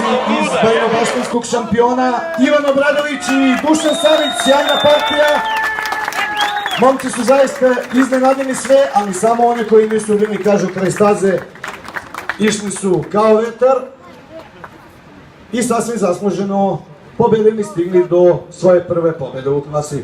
momci iz Bajinobaštinskog šampiona, Ivan Obradović i Dušan Savić, sjajna partija. Momci su zaista iznenadili sve, ali samo oni koji nisu bili, kažu, kraj staze, išli su kao vetar i sasvim zasluženo pobedili, stigli do svoje prve pobede u klasi.